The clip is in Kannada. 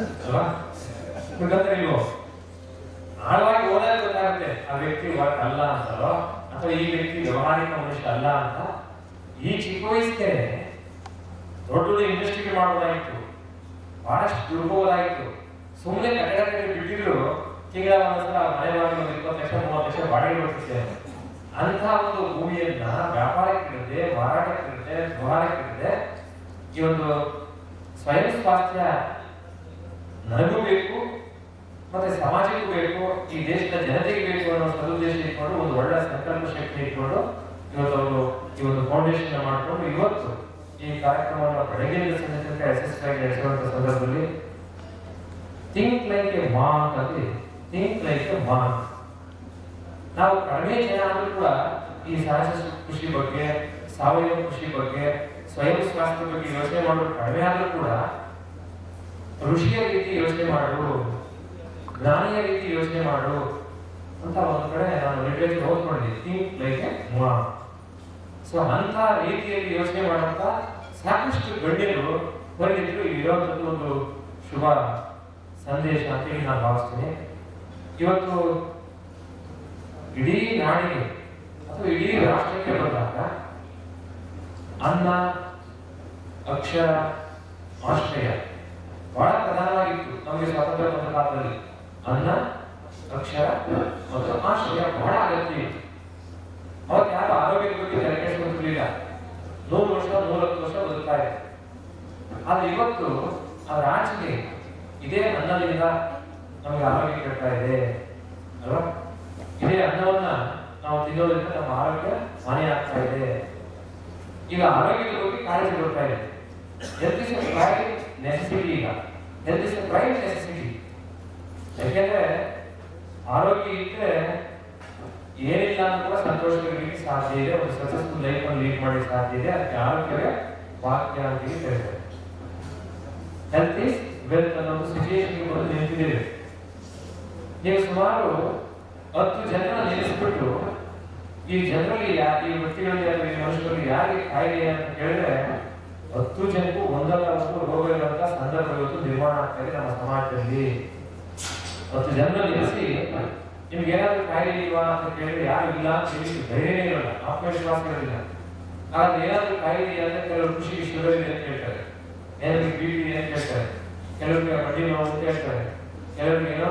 ಅಲ್ವಾ? ಇಲ್ವೋ? ಆಳವಾಗಿ ಓದಾದ್ರೆ ಗೊತ್ತಾಗುತ್ತೆ ಆ ವ್ಯಕ್ತಿ ವರ್ಕ್ ಅಲ್ಲ ಅಂತಲೋ ಅಥವಾ ಈ ವ್ಯಕ್ತಿ ವ್ಯವಹಾರಿಕ ಮನುಷ್ಯ ಅಲ್ಲ ಅಂತ. ಈ ಚಿಕ್ಕ ವಯಸ್ಸಿಗೆ ದೊಡ್ಡ ಇಂಡಸ್ಟ್ರಿಗೆ ಮಾಡೋದಾಯ್ತು, ಬಹಳಷ್ಟು ದುಡ್ಬೋದಾಯ್ತು. ಸುಮ್ಮನೆ ಕಟ್ಟಡ ಬಿಟ್ಟಿದ್ರು ತಿಂಗಳ ಒಂದ್ಸಲ ಮನೆ ಮಾಡಿ ಒಂದು 20 ಲಕ್ಷ 30 ಲಕ್ಷ ಬಾಡಿಗೆ ಬರ್ತಿದ್ದೆ. ಅಂತ ಒಂದು ಭೂಮಿಯನ್ನ ವ್ಯಾಪಾರಕ್ಕಿರುತ್ತೆ, ಮಾರಾಟಕ್ಕಿರುತ್ತೆ, ವ್ಯವಹಾರಕ್ಕಿರುತ್ತೆ. ಈ ಒಂದು ಸ್ವಯಂ ಸ್ವಾಸ್ಥ್ಯ ನನಗೂ ಬೇಕು ಮತ್ತೆ ಸಮಾಜಕ್ಕೂ ಬೇಕು, ಈ ದೇಶದ ಜನತೆಗೆ ಬೇಕು ಅನ್ನೋ ಸದುದ್ದೇಶ ಇಟ್ಕೊಂಡು ಒಂದು ಒಳ್ಳೆ ಸಂಕಲ್ಪ ಶಕ್ತಿ ಇಟ್ಕೊಂಡು ಇವತ್ತು ಅವರು ಈ ಒಂದು ಫೌಂಡೇಶನ್ ಮಾಡಿಕೊಂಡು ಇವತ್ತು ಈ ಕಾರ್ಯಕ್ರಮವನ್ನು ಬೆಳಗ್ಗೆಯಿಂದ ಸಂಜೆ ತನಕ ಯಶಸ್ವಿಯಾಗಿ ನಡೆಸುವಂತ ಸಂದರ್ಭದಲ್ಲಿ ಥಿಂಕ್ ಲೈಕ್ ಎ ಮಾಂಕ್ ಅಂತ, ಥಿಂಕ್ ಲೈಕ್ ಎ ಮಾಂಕ್. ನಾವು ಕಡಿಮೆ ಜನ ಆದ್ರೂ ಕೂಡ ಈ ಸಹಜ ಕೃಷಿ ಬಗ್ಗೆ, ಸಾವಯವ ಕೃಷಿ ಬಗ್ಗೆ, ಸ್ವಯಂ ಸ್ವಾಸ್ಥ್ಯ ಬಗ್ಗೆ ಯೋಚನೆ ಮಾಡೋದು ಕಡಿಮೆ ಆದ್ರೂ ಕೂಡ ಋಷಿಯ ರೀತಿ ಯೋಚನೆ ಮಾಡು, ಜ್ಞಾನಿಯ ರೀತಿ ಯೋಚನೆ ಮಾಡು ಅಂತ ಒಂದು ಕಡೆ ನಾನು ಲಿಟ್ರೇಚರ್ ಓದ್ಕೊಂಡಿದ್ದೆ, think like a monk. So ಅಂತ ರೀತಿಯಲ್ಲಿ ಯೋಚನೆ ಮಾಡುವಂತ ಸಾಕಷ್ಟು ಗಣ್ಯರು ಹೊರಗಿದ್ರು. ಇರುವಂತದ್ದು ಒಂದು ಶುಭ ಸಂದೇಶ ಅಂತ ಹೇಳಿ ನಾನು ಭಾವಿಸ್ತೀನಿ. ಇವತ್ತು ಇಡೀ ನಾಡಿಗೆ ಅಥವಾ ಇಡೀ ರಾಷ್ಟ್ರಕ್ಕೆ ಬಂದಾಗ ಅನ್ನ, ಅಕ್ಷರ, ಆಶ್ರಯ ಬಹಳ ಪ್ರಧಾನವಾಗಿತ್ತು. ನಮಗೆ ಸ್ವಾತಂತ್ರ್ಯ ಬಂದ ಕಾಲದಲ್ಲಿ ಅನ್ನ, ಅಕ್ಷರ ಮತ್ತು ಆಶ್ರಯ ಬಹಳ ಅಗತ್ಯ ಇತ್ತು. ಅವತ್ತು ಯಾರು ಆರೋಗ್ಯದ ಬಗ್ಗೆ ತಲೆ ಕೆಡಿಸಿಕೊಂಡಿರಲಿಲ್ಲ. 100 ವರ್ಷ 110 ವರ್ಷ ಬದುಕ್ತಾ ಇದೆ. ಆದ್ರೆ ಇವತ್ತು ಅದರ ಆಚೆಗೆ ಇದೇ ಅನ್ನದಿಂದ ನಮಗೆ ಆರೋಗ್ಯ ಕೆಡ್ತಾ ಇದೆ ಅಲ್ವಾ? ಇದೇ ಅನ್ನವನ್ನ ನಾವು ತಿನ್ನೋದ್ರಿಂದ ನಮ್ಮ ಆರೋಗ್ಯ ಹಾನಿ ಆಗ್ತಾ ಇದೆ. ಈಗ ಆರೋಗ್ಯದ ಬಗ್ಗೆ ಕಾಳಜಿ ಬರ್ತಾ ಇದೆ. Health is a prime necessity. ಈಗ health is a prime necessity. ಯಾಕೆಂದ್ರೆ ಆರೋಗ್ಯ ಇದ್ರೆ ಏನಿಲ್ಲ ಅಂತ ಕೂಡ ಸಂತೋಷವಾಗಿರ್ಲಿಕ್ಕೆ ಸಾಧ್ಯ ಇದೆ, ಒಂದು ಸಕ್ಸಸ್ಫುಲ್ ಲೈಫ್ ಅನ್ನು ಲೀಡ್ ಮಾಡಲಿಕ್ಕೆ ಸಾಧ್ಯ ಇದೆ. ಅದಕ್ಕೆ ಆರೋಗ್ಯವೇ ಭಾಗ್ಯ ಅಂತ ಹೇಳ್ತಾರೆ. ಹೆಲ್ತ್ ಇಸ್ ವೆಲ್ತ್ ಅನ್ನೋ ಒಂದು ಸಿಚುಯೇಷನ್ ಬಂದು ನಿಂತಿದ್ದೇವೆ. ನೀವು ಸುಮಾರು 10 ಜನ ನೆನೆಸ್ಬಿಟ್ಟು ಈ ಜನರಲ್ಲಿ ಈ ವ್ಯಕ್ತಿಗಳಲ್ಲಿ ಅಥವಾ ಈ ಮನುಷ್ಯರಲ್ಲಿ ಯಾರಿಗೆ ಕಾಯಿಲೆ ಅಂತ ಕೇಳಿದ್ರೆ 10 ಜನಕ್ಕೂ ಒಂದಲ್ಲ ಒಂದು ರೋಗ ಇರುವಂತ ಸಂದರ್ಭ ಇವತ್ತು ನಿರ್ಮಾಣ ಆಗ್ತಾ ಇದೆ ನಮ್ಮ ಸಮಾಜದಲ್ಲಿ. 10 ಜನ ನೆನೆಸಿ ನಿಮ್ಗೆ ಏನಾದ್ರೂ ಕಾಯಿಲೆ ಇಲ್ವಾ ಅಂತ ಕೇಳಿದ್ರೆ ಯಾರು ಇಲ್ಲ ಅಂತ ಹೇಳಿ ಧೈರ್ಯನೇ ಇರೋಲ್ಲ, ಆತ್ಮವಿಶ್ವಾಸ ಇರೋದಿಲ್ಲ. ಆದ್ರೆ ಏನಾದ್ರೂ ಕಾಯಿಲೆ ಇದೆ ಅಂತ ಕೆಲವರು ಖುಷಿಗೆ ಶುಗರ್ ಇದೆ ಅಂತ ಹೇಳ್ತಾರೆ, ಏನಾದ್ರೂ BP ಇದೆ ಅಂತ ಹೇಳ್ತಾರೆ, ಕೆಲವರಿಗೆ ಬಡ್ಡಿ ನೋವು ಅಂತ ಹೇಳ್ತಾರೆ, ಕೆಲವರಿಗೆ ಏನೋ